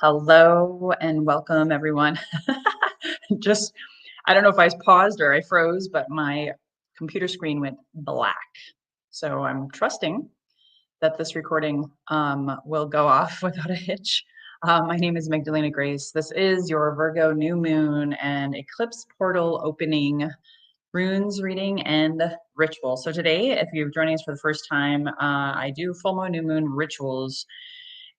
Hello and welcome, everyone. Just, I don't know if I paused or I froze, but my computer screen went black. So I'm trusting that this recording will go off without a hitch. My name is Magdalena Grace. This is your Virgo New Moon and Eclipse portal opening runes reading and ritual. So today, if you're joining us for the first time, I do full moon, new moon rituals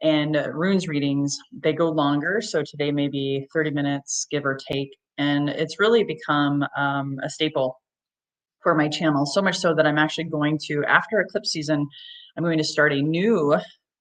and runes readings. They go longer, so today maybe 30 minutes, give or take. And it's really become a staple for my channel, so much so that I'm actually going to, after eclipse season, I'm going to start a new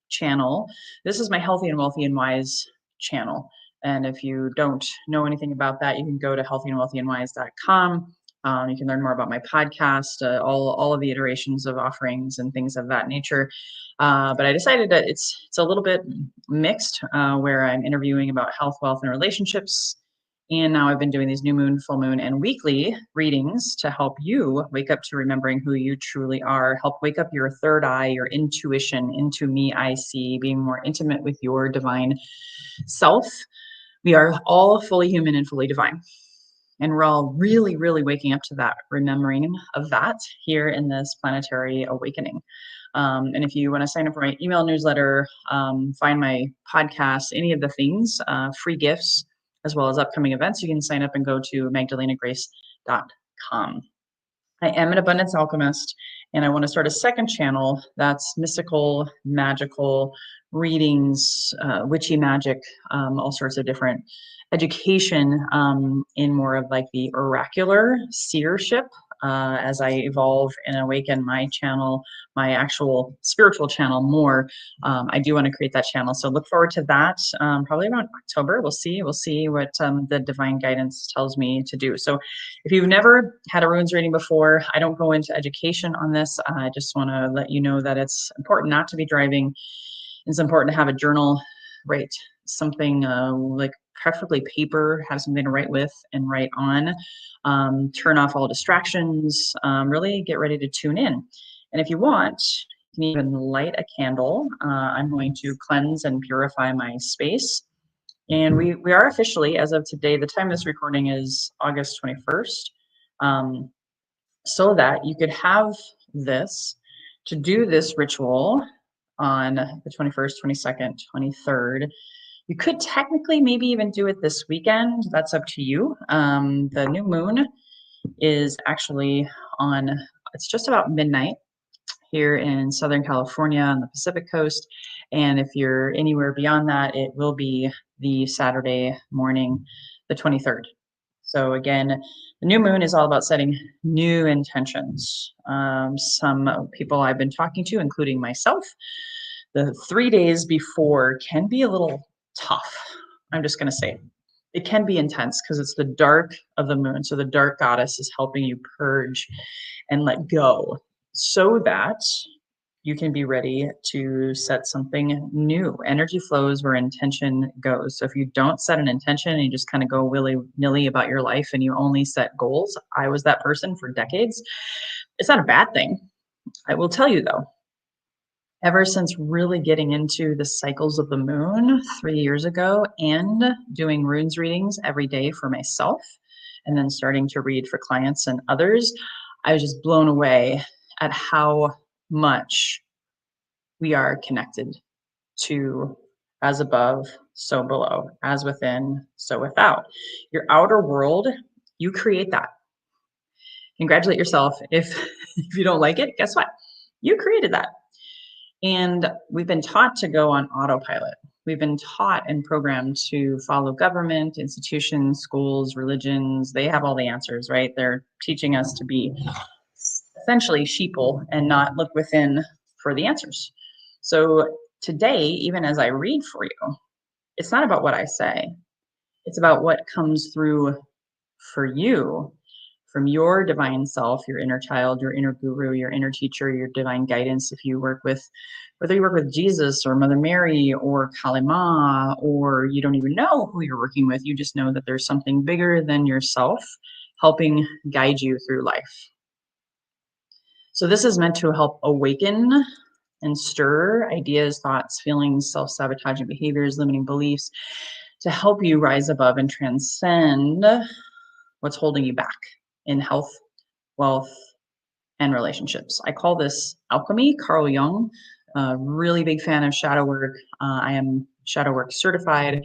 channel. This is my Healthy and Wealthy and Wise channel. And if you don't know anything about that, you can go to healthyandwealthyandwise.com. You can learn more about my podcast, all of the iterations of offerings and things of that nature. But I decided that it's a little bit mixed, where I'm interviewing about health, wealth, and relationships. And now I've been doing these new moon, full moon, and weekly readings to help you wake up to remembering who you truly are, help wake up your third eye, your intuition into me, I see, being more intimate with your divine self. We are all fully human and fully divine. And we're all really, really waking up to that, remembering of that here in this planetary awakening. And if you want to sign up for my email newsletter, find my podcast, any of the things, free gifts, as well as upcoming events, you can sign up and go to magdalenagrace.com. I am an abundance alchemist, and I want to start a second channel that's mystical, magical readings, witchy magic, all sorts of different education in more of like the oracular seership. As I evolve and awaken my channel, my actual spiritual channel more, I do want to create that channel. So look forward to that. Probably around October. We'll see what the divine guidance tells me to do. So if you've never had a runes reading before, I don't go into education on this. I just want to let you know that it's important not to be driving. It's important to have a journal, right? Something like preferably paper, have something to write with and write on. Turn off all distractions, really get ready to tune in. And if you want, you can even light a candle. I'm going to cleanse and purify my space. And we are officially, as of today, the time of this recording is August 21st, so that you could have this, to do this ritual on the 21st, 22nd, 23rd. You could technically maybe even do it this weekend. That's up to you. The new moon is actually on, it's just about midnight here in Southern California on the Pacific coast. And if you're anywhere beyond that, it will be the Saturday morning, the 23rd. So again, the new moon is all about setting new intentions. Some people I've been talking to, including myself, the 3 days before can be a little tough. I'm just going to say it can be intense because it's the dark of the moon. So the dark goddess is helping you purge and let go so that you can be ready to set something new. Energy flows where intention goes. So if you don't set an intention and you just kind of go willy-nilly about your life and you only set goals, I was that person for decades. It's not a bad thing. I will tell you though, ever since really getting into the cycles of the moon 3 years ago and doing runes readings every day for myself, and then starting to read for clients and others, I was just blown away at how much we are connected to as above, so below, as within, so without. Your outer world, you create that. Congratulate yourself. If you don't like it, guess what? You created that. And we've been taught to go on autopilot. We've been taught and programmed to follow government, institutions, schools, religions. They have all the answers, right? They're teaching us to be essentially sheeple and not look within for the answers. So today, even as I read for you, it's not about what I say. It's about what comes through for you from your divine self, your inner child, your inner guru, your inner teacher, your divine guidance. If you work with, whether you work with Jesus or Mother Mary or Kali Ma, or you don't even know who you're working with, you just know that there's something bigger than yourself helping guide you through life. So this is meant to help awaken and stir ideas, thoughts, feelings, self-sabotaging behaviors, limiting beliefs to help you rise above and transcend what's holding you back in health, wealth, and relationships. I call this alchemy. Carl Jung, a really big fan of shadow work. I am shadow work certified.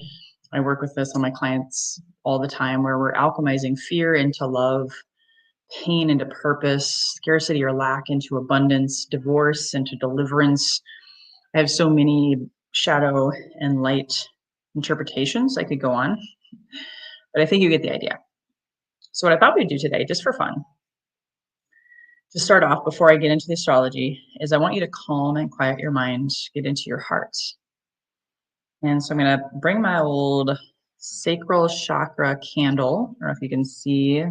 I work with this on my clients all the time, where we're alchemizing fear into love, pain into purpose, scarcity or lack into abundance, divorce into deliverance. I have so many shadow and light interpretations I could go on, but I think you get the idea. So what I thought we'd do today, just for fun, to start off before I get into the astrology, is I want you to calm and quiet your mind, get into your heart. And so I'm going to bring my old sacral chakra candle. I don't know if you can see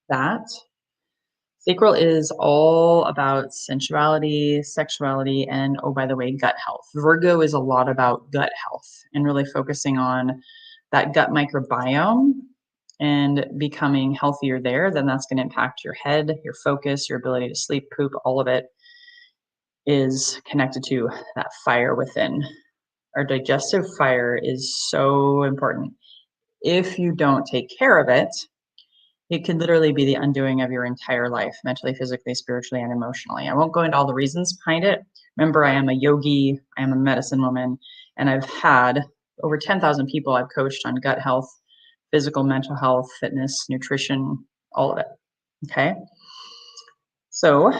that. Sacral is all about sensuality, sexuality, and oh, by the way, gut health. Virgo is a lot about gut health and really focusing on that gut microbiome and becoming healthier there. Then that's going to impact your head, your focus, your ability to sleep, poop, all of it is connected to that fire within. Our digestive fire is so important. If you don't take care of it, it could literally be the undoing of your entire life, mentally, physically, spiritually, and emotionally. I won't go into all the reasons behind it. Remember, I am a yogi, I am a medicine woman, and I've had over 10,000 people I've coached on gut health, physical, mental health, fitness, nutrition, all of it. Okay. So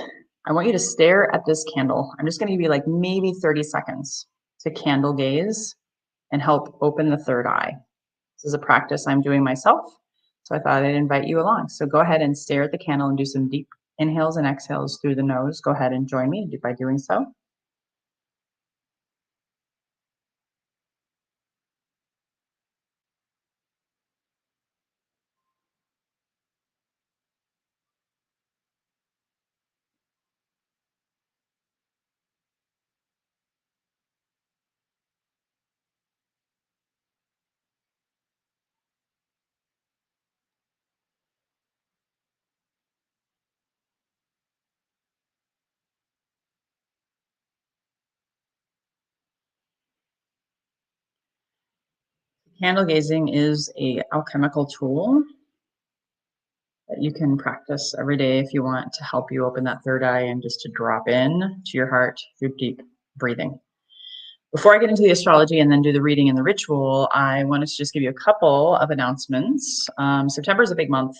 I want you to stare at this candle. I'm just going to give you like maybe 30 seconds to candle gaze and help open the third eye. This is a practice I'm doing myself, so I thought I'd invite you along. So go ahead and stare at the candle and do some deep inhales and exhales through the nose. Go ahead and join me by doing so. Candle gazing is a alchemical tool that you can practice every day if you want to help you open that third eye and just to drop in to your heart through deep breathing. Before I get into the astrology and then do the reading and the ritual, I wanted to just give you a couple of announcements. September is a big month.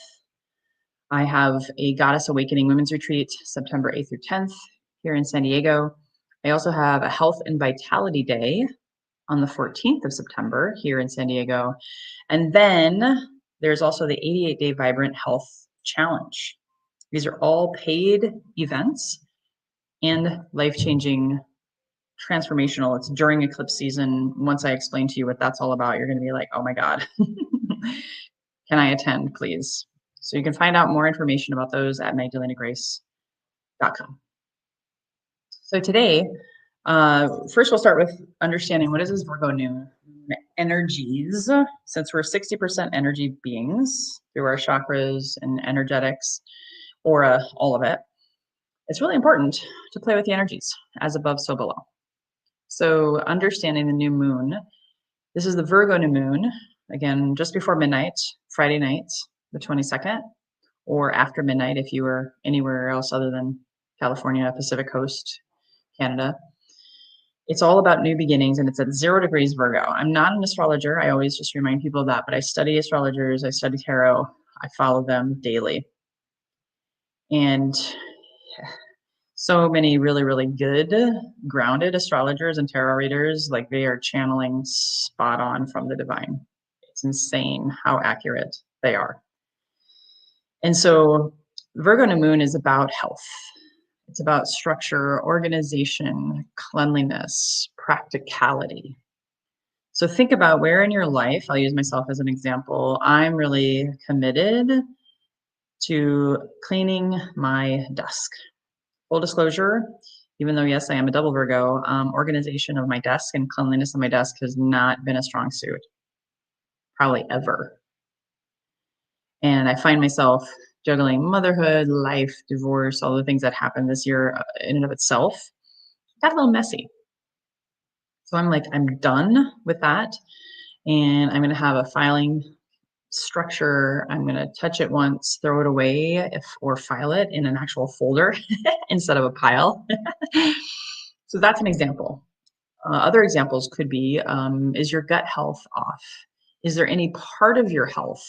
I have a Goddess Awakening Women's Retreat, September 8th through 10th here in San Diego. I also have a Health and Vitality Day on the 14th of September here in San Diego. And then there's also the 88-Day Vibrant Health Challenge. These are all paid events and life-changing, transformational. It's during eclipse season. Once I explain to you what that's all about, you're going to be like, oh my God, can I attend, please? So you can find out more information about those at magdalenagrace.com. So today, first we'll start with understanding what is this Virgo New Moon energies, since we're 60% energy beings through our chakras and energetics, aura, all of it. It's really important to play with the energies, as above, so below. So understanding the new moon, this is the Virgo New Moon, again, just before midnight, Friday night, the 22nd, or after midnight if you were anywhere else other than California, Pacific Coast, Canada. It's all about new beginnings, and it's at 0 degrees Virgo. I'm not an astrologer. I always just remind people of that, but I study astrologers. I study tarot. I follow them daily. And so many really, really good, grounded astrologers and tarot readers, like they are channeling spot on from the divine. It's insane how accurate they are. And so Virgo New Moon is about health. It's about structure, organization, cleanliness, practicality. So think about where in your life, I'll use myself as an example, I'm really committed to cleaning my desk. Full disclosure, even though, yes, I am a double Virgo, organization of my desk and cleanliness of my desk has not been a strong suit, probably ever. And I find myself juggling motherhood, life, divorce, all the things that happened this year in and of itself. got a little messy. So I'm like, I'm done with that. And I'm going to have a filing structure. I'm going to touch it once, throw it away, or file it in an actual folder instead of a pile. So that's an example. Other examples could be, is your gut health off? Is there any part of your health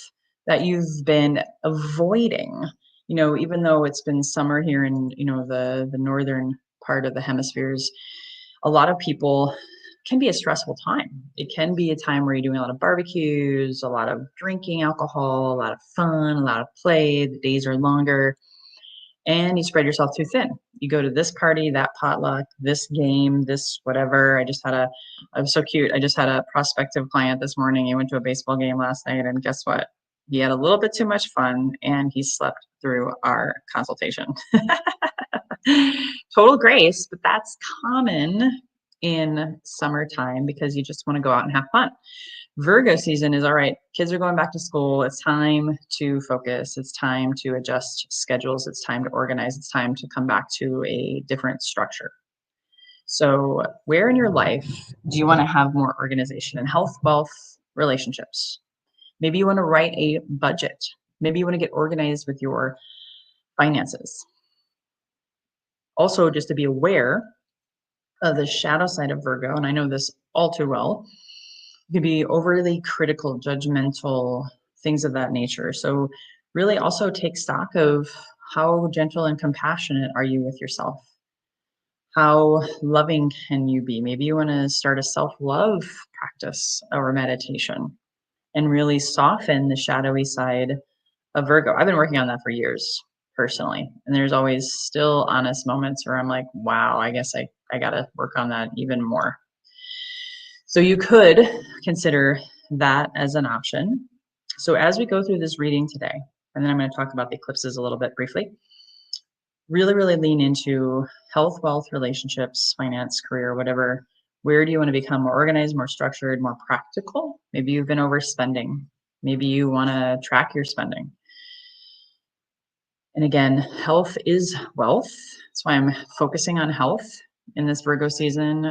that you've been avoiding? Even though it's been summer here in, the northern part of the hemispheres, a lot of people can be a stressful time. It can be a time where you're doing a lot of barbecues, a lot of drinking alcohol, a lot of fun, a lot of play. The days are longer and you spread yourself too thin. You go to this party, that potluck, this game, this whatever. I was so cute. I just had a prospective client this morning. He went to a baseball game last night, and guess what? He had a little bit too much fun, and he slept through our consultation. Total grace, but that's common in summertime because you just want to go out and have fun. Virgo season is all right. Kids are going back to school. It's time to focus. It's time to adjust schedules. It's time to organize. It's time to come back to a different structure. So, where in your life do you want to have more organization in health, wealth, relationships? Maybe you want to write a budget. Maybe you want to get organized with your finances. Also, just to be aware of the shadow side of Virgo, and I know this all too well, you can be overly critical, judgmental, things of that nature. So really also take stock of how gentle and compassionate are you with yourself? How loving can you be? Maybe you want to start a self-love practice or meditation and really soften the shadowy side of Virgo. I've been working on that for years personally. And there's always still honest moments where I'm like, wow, I guess I got to work on that even more. So you could consider that as an option. So as we go through this reading today, and then I'm going to talk about the eclipses a little bit briefly, really, really lean into health, wealth, relationships, finance, career, whatever. Where do you want to become more organized, more structured, more practical? Maybe you've been overspending. Maybe you want to track your spending. And again, health is wealth. That's why I'm focusing on health in this Virgo season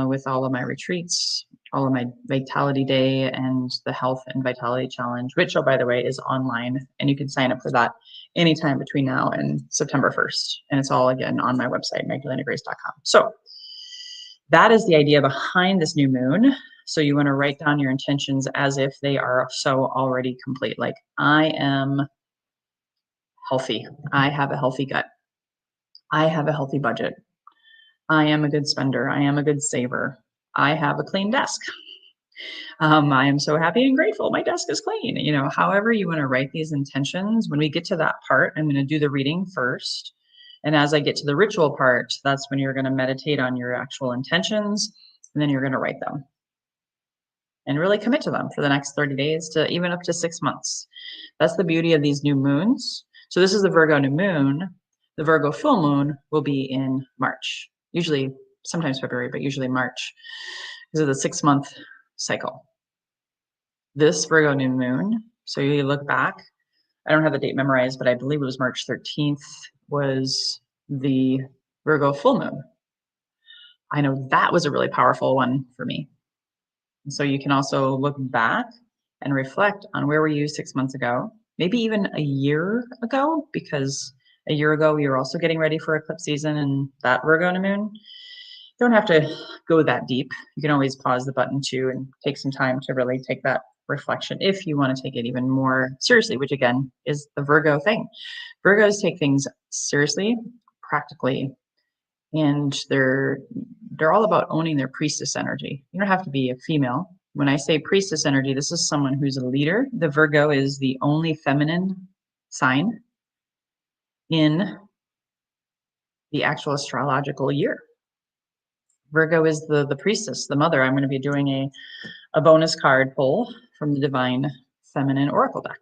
with all of my retreats, all of my Vitality Day and the Health and Vitality Challenge, which, oh, by the way, is online. And you can sign up for that anytime between now and September 1st. And it's all, again, on my website, magdalenagrace.com. So that is the idea behind this new moon. So you want to write down your intentions as if they are so already complete. Like, I am healthy. I have a healthy gut. I have a healthy budget. I am a good spender. I am a good saver. I have a clean desk. I am so happy and grateful. My desk is clean. However you want to write these intentions. When we get to that part, I'm going to do the reading first. And as I get to the ritual part, that's when you're going to meditate on your actual intentions. And then you're going to write them and really commit to them for the next 30 days to even up to 6 months. That's the beauty of these new moons. So this is the Virgo new moon. The Virgo full moon will be in March, usually sometimes February, but usually March. This is the 6-month cycle. This Virgo new moon, so you look back, I don't have the date memorized, but I believe it was March 13th was the Virgo full moon. I know that was a really powerful one for me. And so you can also look back and reflect on where were you 6 months ago, maybe even a year ago, because a year ago we were also getting ready for eclipse season and that Virgo new moon. Don't have to go that deep. You can always pause the button too and take some time to really take that reflection if you want to take it even more seriously, which again is the Virgo thing. Virgos take things seriously, practically, and they're all about owning their priestess energy. You don't have to be a female. When I say priestess energy, this is someone who's a leader. The Virgo is the only feminine sign in the actual astrological year. Virgo is the priestess, the mother. I'm going to be doing a bonus card pull from the Divine Feminine Oracle deck.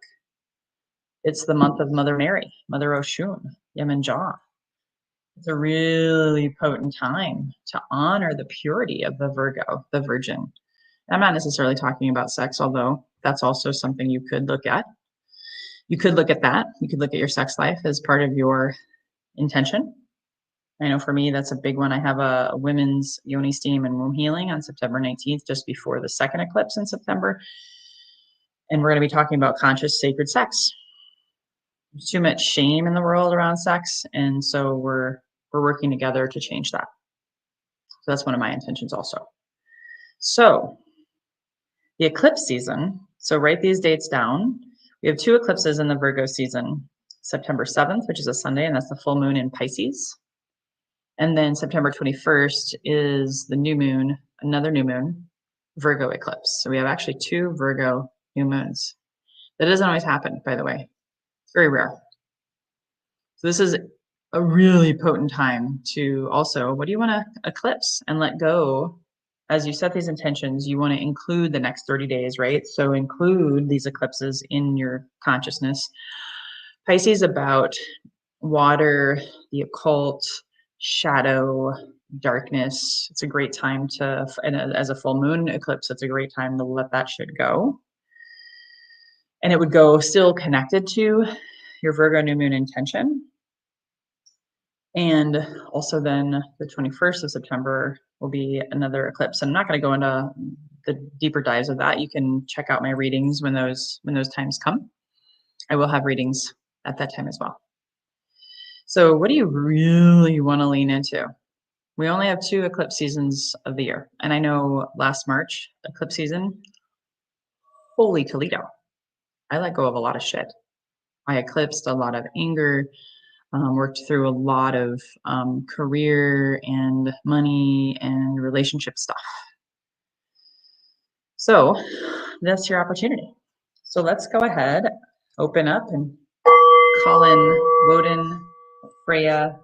It's the month of Mother Mary, Mother Oshun, Yemenjah. It's a really potent time to honor the purity of the Virgo, the Virgin. I'm not necessarily talking about sex, although that's also something you could look at. You could look at that. You could look at your sex life as part of your intention. I know for me, that's a big one. I have a women's yoni steam and womb healing on September 19th, just before the second eclipse in September. And we're going to be talking about conscious sacred sex. There's too much shame in the world around sex. And so we're working together to change that. So that's one of my intentions also. So the eclipse season. So write these dates down. We have 2 eclipses in the Virgo season. September 7th, which is a Sunday, and that's the full moon in Pisces. And then September 21st is the new moon, another new moon, Virgo eclipse. So we have actually 2 Virgo new moons. That doesn't always happen, by the way. It's very rare. So this is a really potent time to also, what do you want to eclipse and let go? As you set these intentions, you want to include the next 30 days, right? So include these eclipses in your consciousness. Pisces about water, the occult, shadow, darkness. It's a great time to, and as a full moon eclipse, it's a great time to let that shit go. And it would go still connected to your Virgo new moon intention. And also then the 21st of September will be another eclipse. And I'm not going to go into the deeper dives of that. You can check out my readings when those times come. I will have readings at that time as well. So what do you really want to lean into? We only have 2 eclipse seasons of the year. And I know last March, eclipse season, holy Toledo. I let go of a lot of shit. I eclipsed a lot of anger, worked through a lot of career and money and relationship stuff. So that's your opportunity. So let's go ahead, open up and call in Woden, Freya,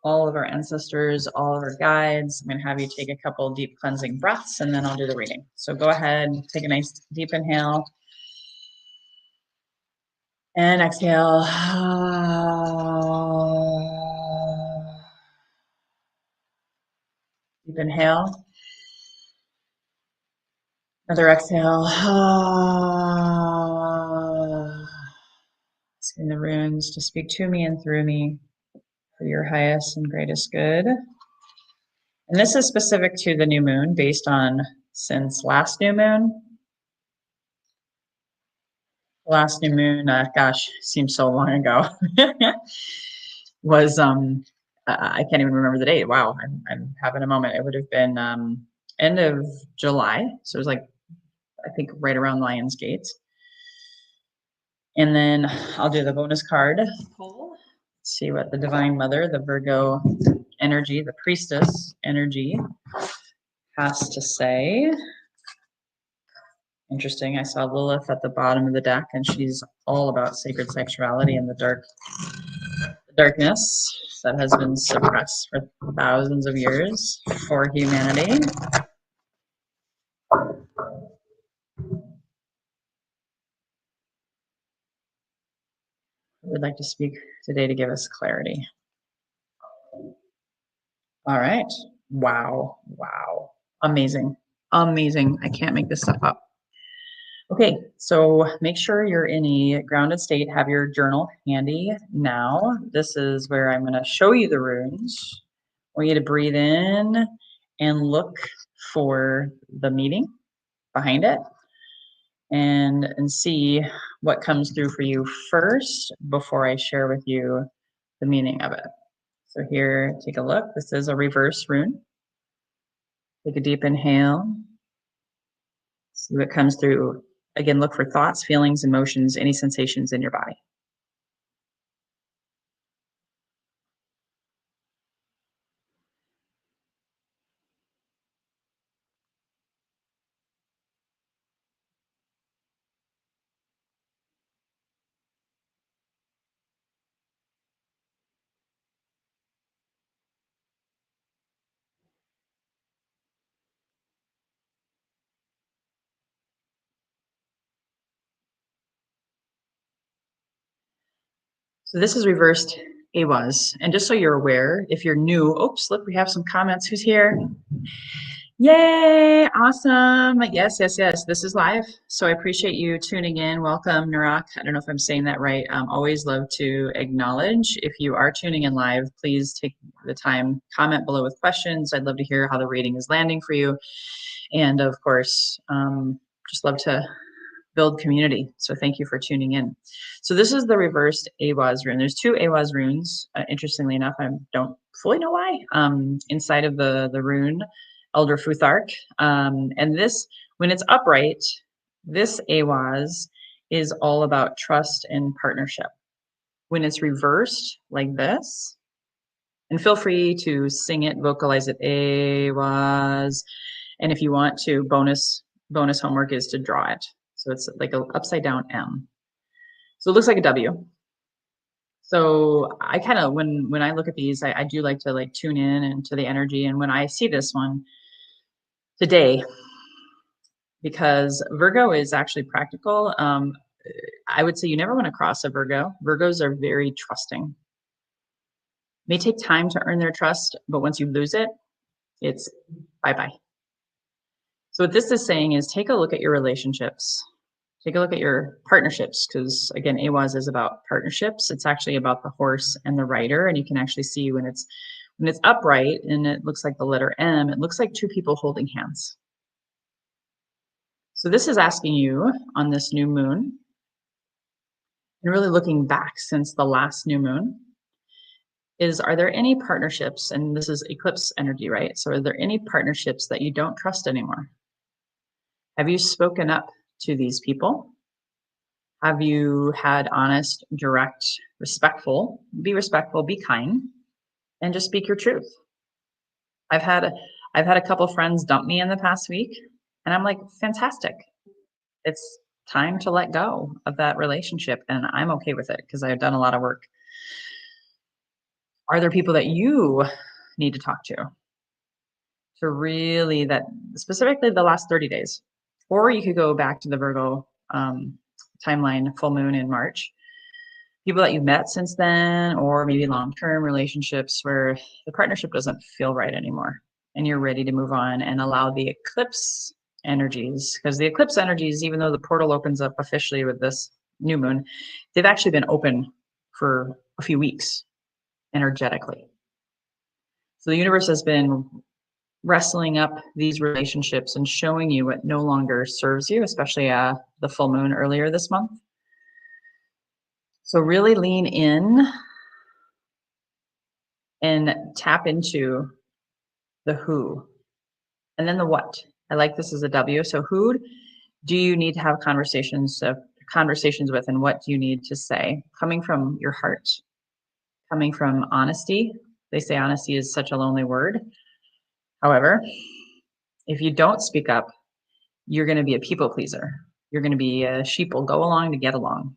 all of our ancestors, all of our guides. I'm going to have you take a couple deep cleansing breaths and then I'll do the reading. So go ahead, take a nice deep inhale. And exhale. Deep inhale. Another exhale. Asking the runes to speak to me and through me for your highest and greatest good. And this is specific to the new moon based on since last new moon. Last new moon, gosh, seems so long ago. Was I can't even remember the date. Wow, I'm having a moment. It would have been end of July, so it was like I think right around Lionsgate. And then I'll do the bonus card pull. See what the Divine Mother, the Virgo energy, the Priestess energy, has to say. Interesting. I saw Lilith at the bottom of the deck, and she's all about sacred sexuality and the darkness that has been suppressed for thousands of years for humanity. I would like to speak today to give us clarity. All right. Wow. Wow. Amazing. Amazing. I can't make this stuff up. Okay, so make sure you're in a grounded state. Have your journal handy now. This is where I'm going to show you the runes. I want you to breathe in and look for the meaning behind it and see what comes through for you first before I share with you the meaning of it. So here, take a look. This is a reverse rune. Take a deep inhale. See what comes through. Again, look for thoughts, feelings, emotions, any sensations in your body. So this is reversed AWAS. And just so you're aware, if you're new, oops, look, we have some comments. Who's here? Yay! Awesome. Yes, yes, yes. This is live. So I appreciate you tuning in. Welcome, Narak. I don't know if I'm saying that right. Always love to acknowledge. If you are tuning in live, please take the time, comment below with questions. I'd love to hear how the reading is landing for you. And of course, just love to build community. So thank you for tuning in. So this is the reversed Awaz rune. There's two Awaz runes. Interestingly enough, I don't fully know why. Inside of the rune, Elder Futhark. And this, when it's upright, this Awaz is all about trust and partnership. When it's reversed like this, and feel free to sing it, vocalize it, Awaz. And if you want to, bonus homework is to draw it. So it's like an upside down M. So it looks like a W. So I kind of, when I look at these, I do like to like tune in into the energy. And when I see this one today, because Virgo is actually practical, I would say you never want to cross a Virgo. Virgos are very trusting. May take time to earn their trust, but once you lose it, it's bye-bye. So what this is saying is take a look at your relationships. Take a look at your partnerships, because again, Awaz is about partnerships. It's actually about the horse and the rider, and you can actually see when it's upright and it looks like the letter M, it looks like two people holding hands. So this is asking you on this new moon, and really looking back since the last new moon, are there any partnerships, and this is eclipse energy, right? So are there any partnerships that you don't trust anymore? Have you spoken up to these people? Have you had honest, direct, respectful, be kind, and just speak your truth? I've had a couple friends dump me in the past week, and I'm like, fantastic. It's time to let go of that relationship, and I'm okay with it because I've done a lot of work. Are there people that you need to talk to really, that specifically the last 30 days? Or you could go back to the Virgo timeline, full moon in March. People that you've met since then, or maybe long-term relationships where the partnership doesn't feel right anymore and you're ready to move on and allow the eclipse energies, because the eclipse energies, even though the portal opens up officially with this new moon, they've actually been open for a few weeks energetically. So the universe has been wrestling up these relationships and showing you what no longer serves you, especially the full moon earlier this month. So really lean in and tap into the who and then the what. I like this as a W. So who do you need to have conversations with, and what do you need to say? Coming from your heart, coming from honesty. They say honesty is such a lonely word. However, if you don't speak up, you're going to be a people pleaser. You're going to be a sheep will go along to get along.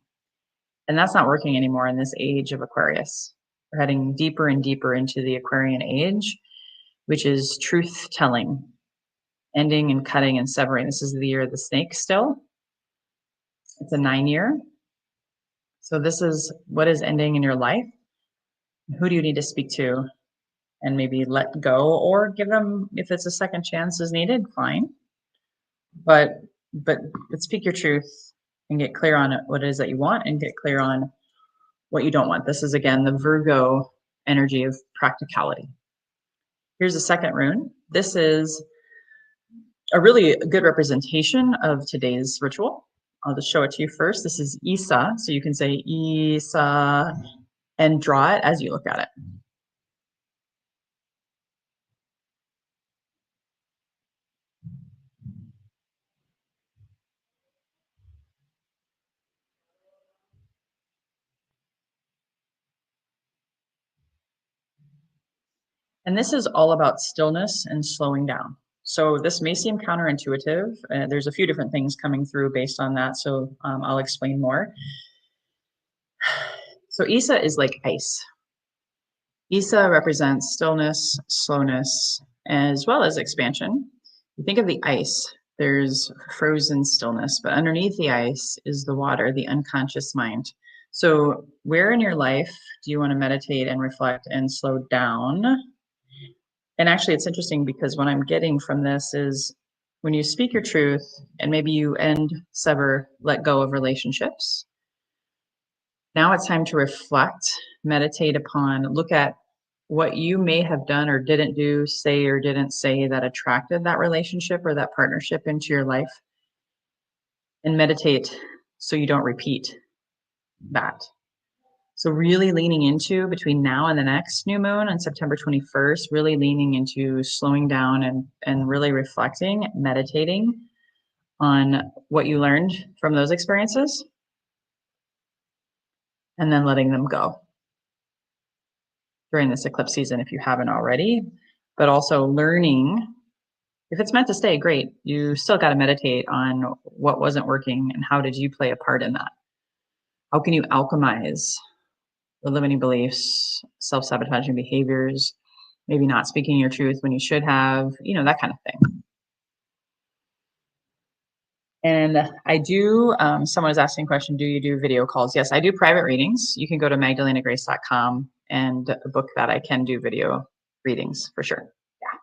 And that's not working anymore in this age of Aquarius. We're heading deeper and deeper into the Aquarian age, which is truth telling, ending and cutting and severing. This is the year of the snake still. It's a 9-year. So this is what is ending in your life. Who do you need to speak to and maybe let go, or give them, if it's a second chance is needed, fine. But speak your truth and get clear on what it is that you want, and get clear on what you don't want. This is again the Virgo energy of practicality. Here's a second rune. This is a really good representation of today's ritual. I'll just show it to you first. This is Isa, so you can say Isa and draw it as you look at it. And this is all about stillness and slowing down. So this may seem counterintuitive. There's a few different things coming through based on that, so I'll explain more. So Isa is like ice. Isa represents stillness, slowness, as well as expansion. You think of the ice, there's frozen stillness, but underneath the ice is the water, the unconscious mind. So where in your life do you want to meditate and reflect and slow down? And actually, it's interesting because what I'm getting from this is when you speak your truth and maybe you end, sever, let go of relationships, now it's time to reflect, meditate upon, look at what you may have done or didn't do, say or didn't say that attracted that relationship or that partnership into your life, and meditate so you don't repeat that. So really leaning into between now and the next new moon on September 21st, really leaning into slowing down and really reflecting, meditating on what you learned from those experiences, and then letting them go during this eclipse season if you haven't already, but also learning. If it's meant to stay, great. You still got to meditate on what wasn't working and how did you play a part in that? How can you alchemize the limiting beliefs, self-sabotaging behaviors, maybe not speaking your truth when you should have, that kind of thing. And I do, someone is asking a question, do you do video calls? Yes, I do private readings. You can go to magdalenagrace.com and book that. I can do video readings for sure. Yeah.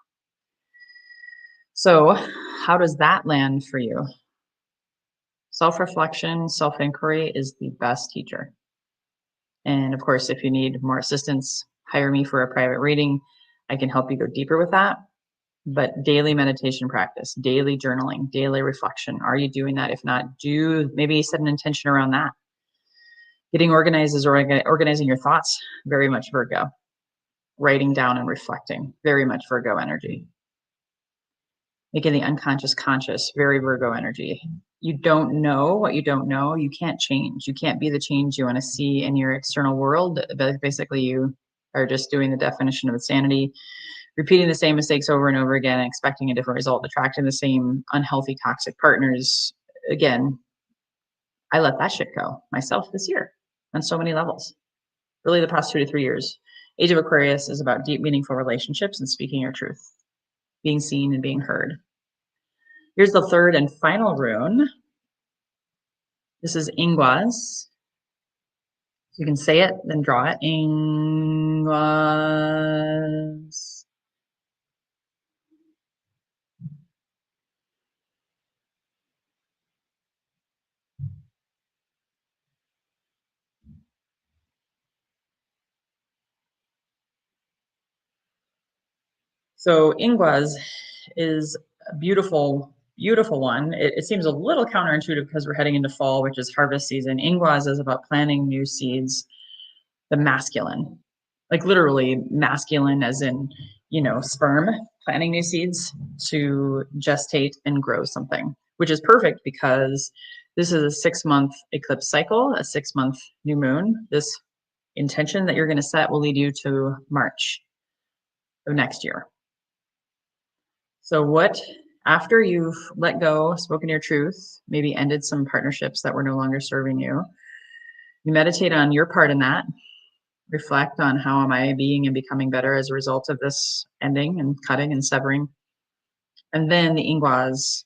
So how does that land for you? Self-reflection, self-inquiry is the best teacher. And of course, if you need more assistance, hire me for a private reading. I can help you go deeper with that. But daily meditation practice, daily journaling, daily reflection. Are you doing that? If not, maybe set an intention around that. Getting organized is organizing your thoughts, very much Virgo. Writing down and reflecting, very much Virgo energy. Making the unconscious conscious, very Virgo energy. You don't know what you don't know. You can't change. You can't be the change you want to see in your external world. But basically, you are just doing the definition of insanity, repeating the same mistakes over and over again, and expecting a different result, attracting the same unhealthy, toxic partners. Again, I let that shit go myself this year on so many levels. Really, the past 2 to 3 years. Age of Aquarius is about deep, meaningful relationships and speaking your truth, being seen and being heard. Here's the third and final rune. This is Ingwas. You can say it, then draw it. Ingwas. So Ingwas is a beautiful, beautiful one. It seems a little counterintuitive because we're heading into fall, which is harvest season. Ingwas is about planting new seeds, the masculine, like literally masculine as in, sperm, planting new seeds to gestate and grow something, which is perfect because this is a 6-month eclipse cycle, a 6-month new moon. This intention that you're going to set will lead you to March of next year. So after you've let go, spoken your truth, maybe ended some partnerships that were no longer serving you, you meditate on your part in that, reflect on how am I being and becoming better as a result of this ending and cutting and severing. And then the Ingwas,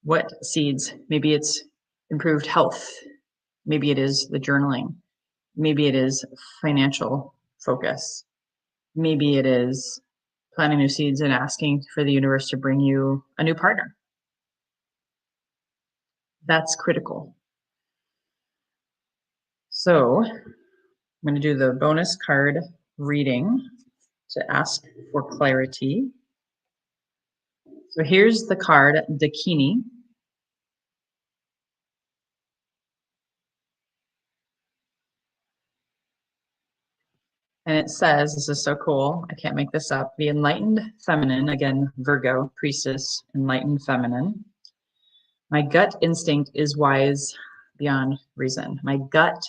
what seeds? Maybe it's improved health. Maybe it is the journaling. Maybe it is financial focus. Maybe it is planting new seeds and asking for the universe to bring you a new partner. That's critical. So I'm going to do the bonus card reading to ask for clarity. So here's the card, Dakini. And it says, this is so cool, I can't make this up, the enlightened feminine, again, Virgo, priestess, enlightened feminine. My gut instinct is wise beyond reason. My gut,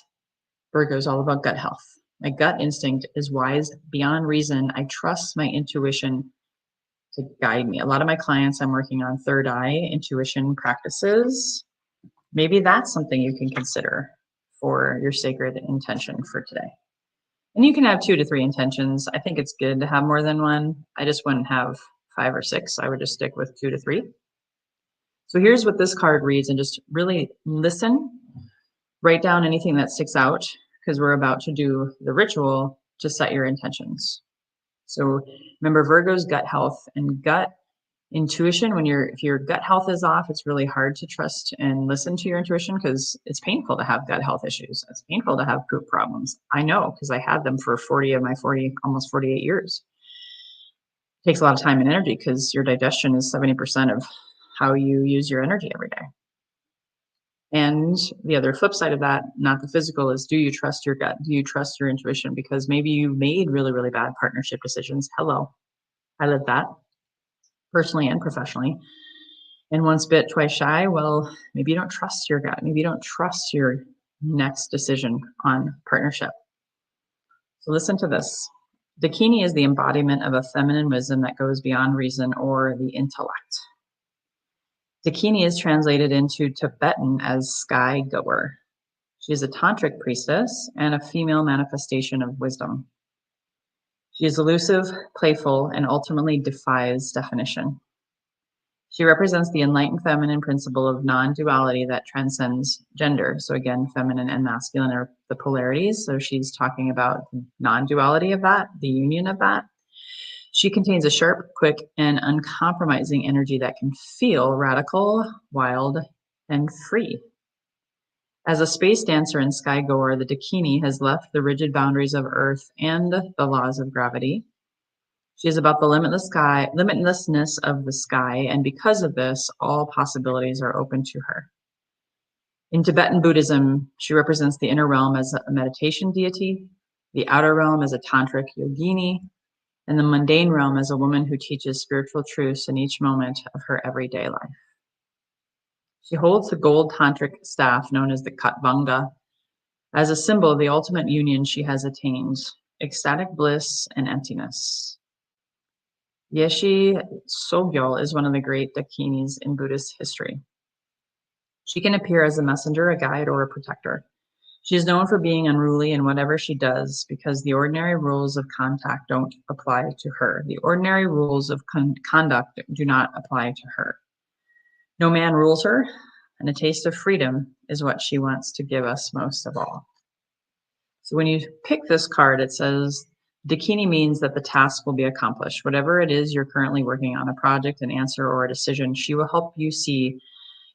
Virgo is all about gut health. My gut instinct is wise beyond reason. I trust my intuition to guide me. A lot of my clients, I'm working on third eye intuition practices. Maybe that's something you can consider for your sacred intention for today. And you can have 2 to 3 intentions. I think it's good to have more than one. I just wouldn't have 5 or 6. I would just stick with 2 to 3. So here's what this card reads, and just really listen, write down anything that sticks out, because we're about to do the ritual to set your intentions. So remember, Virgo's gut health and gut intuition. If your gut health is off, it's really hard to trust and listen to your intuition because it's painful to have gut health issues. It's painful to have poop problems. I know because I had them for 40 of my 40, almost 48 years. It takes a lot of time and energy because your digestion is 70% of how you use your energy every day. And the other flip side of that, not the physical, is do you trust your gut? Do you trust your intuition? Because maybe you made really, really bad partnership decisions. Hello, I lived that personally and professionally. And once bit, twice shy. Well, maybe you don't trust your gut. Maybe you don't trust your next decision on partnership. So listen to this. Dakini is the embodiment of a feminine wisdom that goes beyond reason or the intellect. Dakini is translated into Tibetan as sky goer. She is a tantric priestess and a female manifestation of wisdom. She is elusive, playful, and ultimately defies definition. She represents the enlightened feminine principle of non-duality that transcends gender. So again, feminine and masculine are the polarities. So she's talking about non-duality of that, the union of that. She contains a sharp, quick, and uncompromising energy that can feel radical, wild, and free. As a space dancer and skygoer, the Dakini has left the rigid boundaries of Earth and the laws of gravity. She is about the limitlessness of the sky, and because of this, all possibilities are open to her. In Tibetan Buddhism, she represents the inner realm as a meditation deity, the outer realm as a tantric yogini, and the mundane realm as a woman who teaches spiritual truths in each moment of her everyday life. She holds the gold tantric staff known as the Katvanga as a symbol of the ultimate union she has attained, ecstatic bliss and emptiness. Yeshe Sogyal is one of the great Dakinis in Buddhist history. She can appear as a messenger, a guide, or a protector. She is known for being unruly in whatever she does because the ordinary rules of contact don't apply to her. The ordinary rules of conduct do not apply to her. No man rules her, and a taste of freedom is what she wants to give us most of all. So when you pick this card, it says, Dakini means that the task will be accomplished. Whatever it is you're currently working on, a project, an answer, or a decision, she will help you see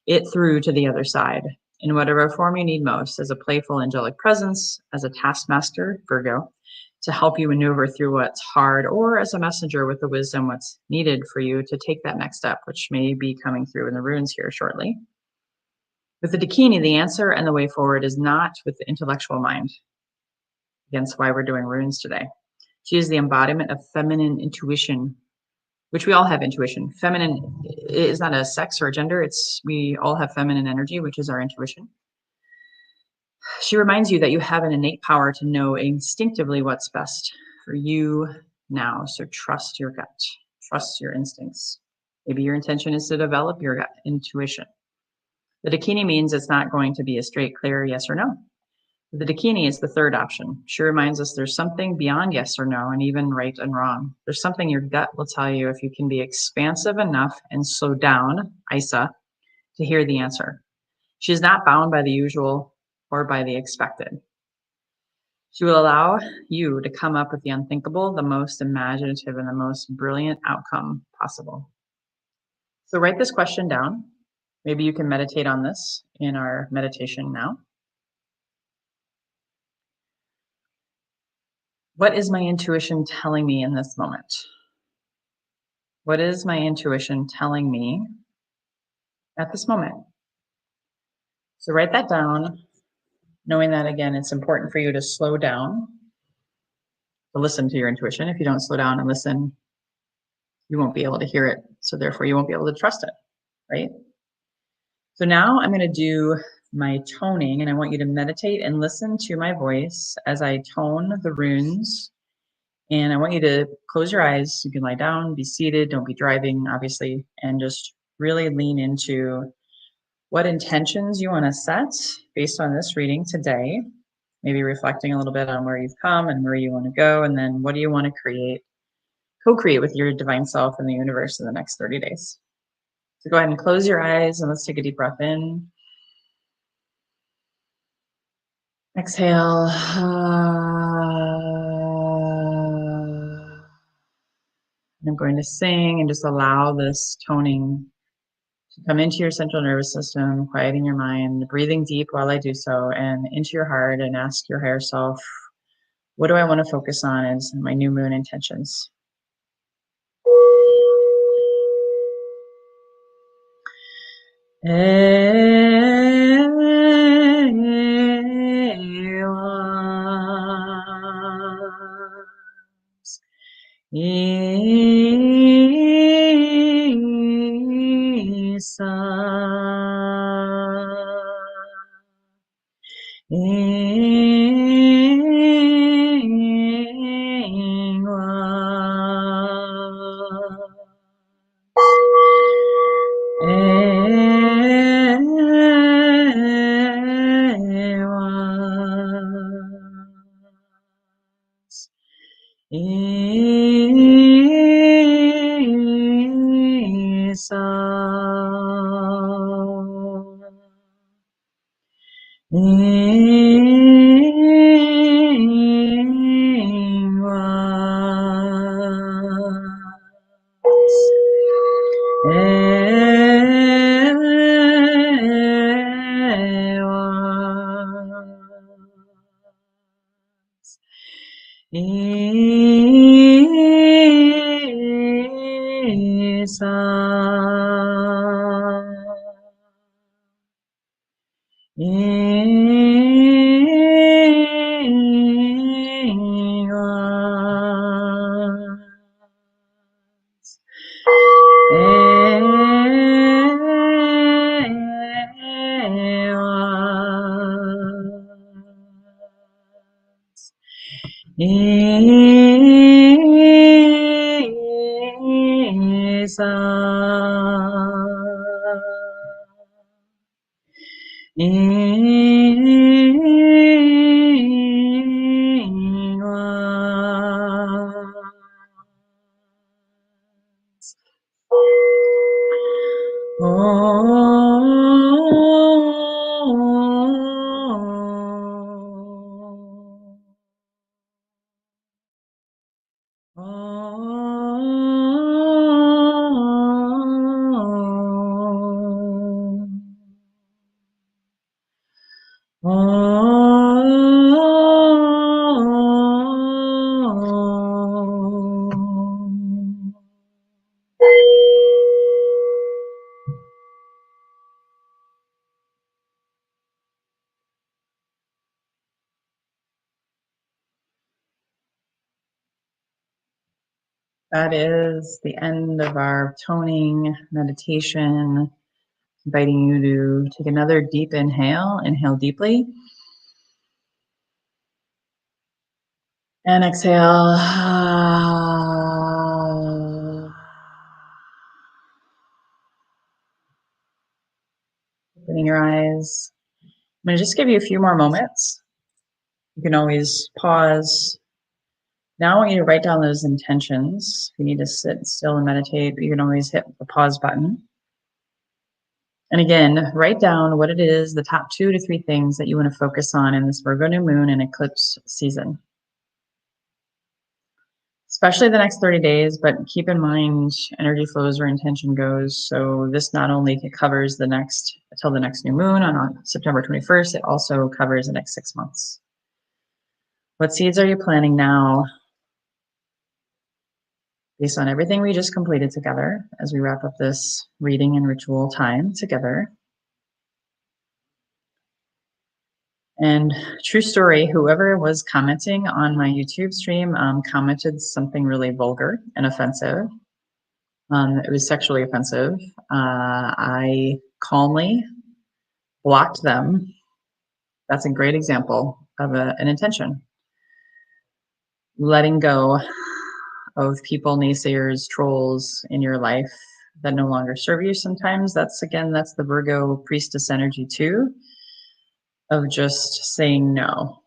it through to the other side in whatever form you need most, as a playful angelic presence, as a taskmaster, Virgo, to help you maneuver through what's hard, or as a messenger with the wisdom what's needed for you to take that next step, which may be coming through in the runes here shortly. With the Dakini, the answer and the way forward is not with the intellectual mind. Against why we're doing runes today. She is the embodiment of feminine intuition, which we all have intuition. Feminine is not a sex or a gender. We all have feminine energy, which is our intuition. She reminds you that you have an innate power to know instinctively what's best for you now. So trust your gut, trust your instincts. Maybe your intention is to develop your gut intuition. The Dakini means it's not going to be a straight, clear yes or no. The Dakini is the third option. She reminds us there's something beyond yes or no and even right and wrong. There's something your gut will tell you if you can be expansive enough and slow down, Isa, to hear the answer. She is not bound by the usual or by the expected. She will allow you to come up with the unthinkable, the most imaginative, and the most brilliant outcome possible. So write this question down. Maybe you can meditate on this in our meditation now. What is my intuition telling me in this moment? What is my intuition telling me at this moment? So write that down, knowing that, again, it's important for you to slow down, to listen to your intuition. If you don't slow down and listen, you won't be able to hear it. So therefore, you won't be able to trust it, right? So now I'm going to do my toning, and I want you to meditate and listen to my voice as I tone the runes. And I want you to close your eyes. You can lie down, be seated, don't be driving, obviously, and just really lean into what intentions you want to set based on this reading today. Maybe reflecting a little bit on where you've come and where you want to go, and then what do you want to create, co-create with your divine self and the universe in the next 30 days. So go ahead and close your eyes and let's take a deep breath in. Exhale. I'm going to sing and just allow this toning to come into your central nervous system, quieting your mind, breathing deep while I do so, and into your heart, and ask your higher self, what do I want to focus on as my new moon intentions? Isa That is the end of our toning meditation, inviting you to take another deep inhale. Inhale deeply. And exhale. Opening your eyes. I'm going to just give you a few more moments. You can always pause. Now I want you to write down those intentions. If you need to sit still and meditate, you can always hit the pause button. And again, write down what it is, the top 2 to 3 things that you want to focus on in this Virgo New Moon and Eclipse season. Especially the next 30 days, but keep in mind energy flows where intention goes. So this not only covers the next, until the next new moon on September 21st, it also covers the next 6 months. What seeds are you planting now based on everything we just completed together as we wrap up this reading and ritual time together? And true story, whoever was commenting on my YouTube stream commented something really vulgar and offensive. It was sexually offensive. I calmly blocked them. That's a great example of an intention. Letting go of people, naysayers, trolls in your life that no longer serve you sometimes. That's the Virgo priestess energy too, of just saying no.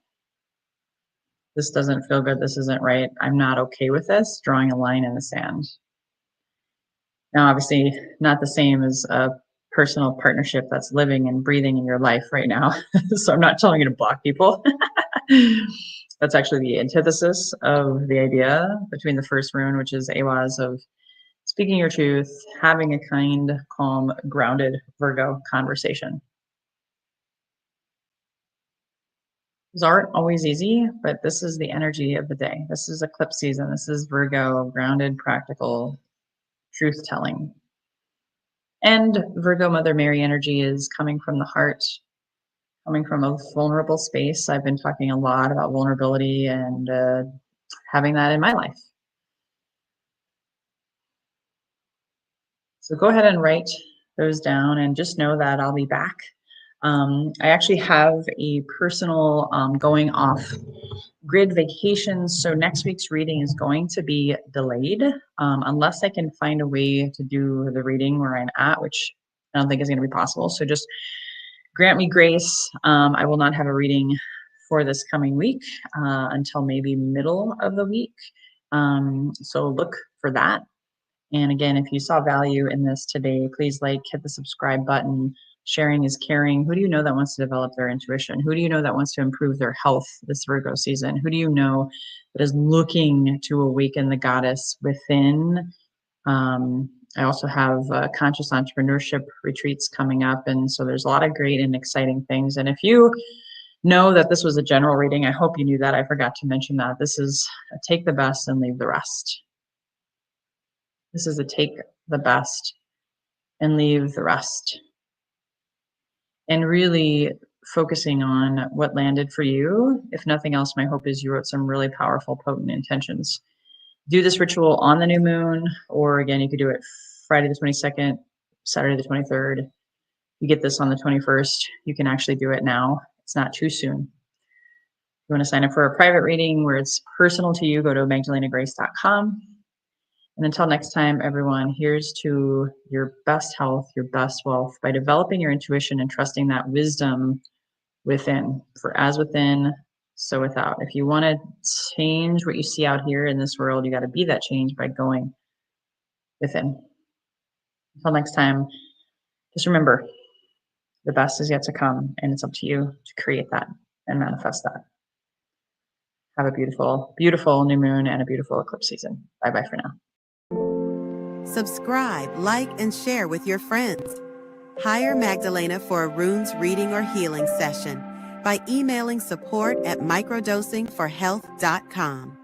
This doesn't feel good. This isn't right. I'm not okay with this. Drawing a line in the sand. Now, obviously, not the same as a personal partnership that's living and breathing in your life right now. So I'm not telling you to block people. That's actually the antithesis of the idea between the first rune, which is Awaz, of speaking your truth, having a kind, calm, grounded Virgo conversation. Those aren't always easy, but this is the energy of the day. This is eclipse season. This is Virgo, grounded, practical, truth telling. And Virgo Mother Mary energy is coming from the heart, coming from a vulnerable space. I've been talking a lot about vulnerability and having that in my life. So go ahead and write those down and just know that I'll be back. I actually have a personal going off grid vacation. So next week's reading is going to be delayed unless I can find a way to do the reading where I'm at, which I don't think is going to be possible. So just grant me grace. I will not have a reading for this coming week until maybe middle of the week. So look for that. And again, if you saw value in this today, please hit the subscribe button. Sharing is caring. Who do you know that wants to develop their intuition? Who do you know that wants to improve their health this Virgo season? Who do you know that is looking to awaken the goddess within? I also have conscious entrepreneurship retreats coming up. And so there's a lot of great and exciting things. And if you know that this was a general reading, I hope you knew that. I forgot to mention that. This is a take the best and leave the rest. This is a take the best and leave the rest. And really focusing on what landed for you. If nothing else, my hope is you wrote some really powerful, potent intentions. Do this ritual on the new moon, or again, you could do it Friday the 22nd, Saturday the 23rd. You get this on the 21st. You can actually do it now. It's not too soon. If you want to sign up for a private reading where it's personal to you, go to magdalenagrace.com. And until next time, everyone, here's to your best health, your best wealth by developing your intuition and trusting that wisdom within. For as within, so without. If you want to change what you see out here in this world, you got to be that change by going within. Until next time, just remember, the best is yet to come, and it's up to you to create that and manifest that. Have a beautiful, beautiful new moon and a beautiful eclipse season. Bye-bye for now. Subscribe, like, and share with your friends. Hire Magdalena for a runes reading or healing session by emailing support@microdosingforhealth.com.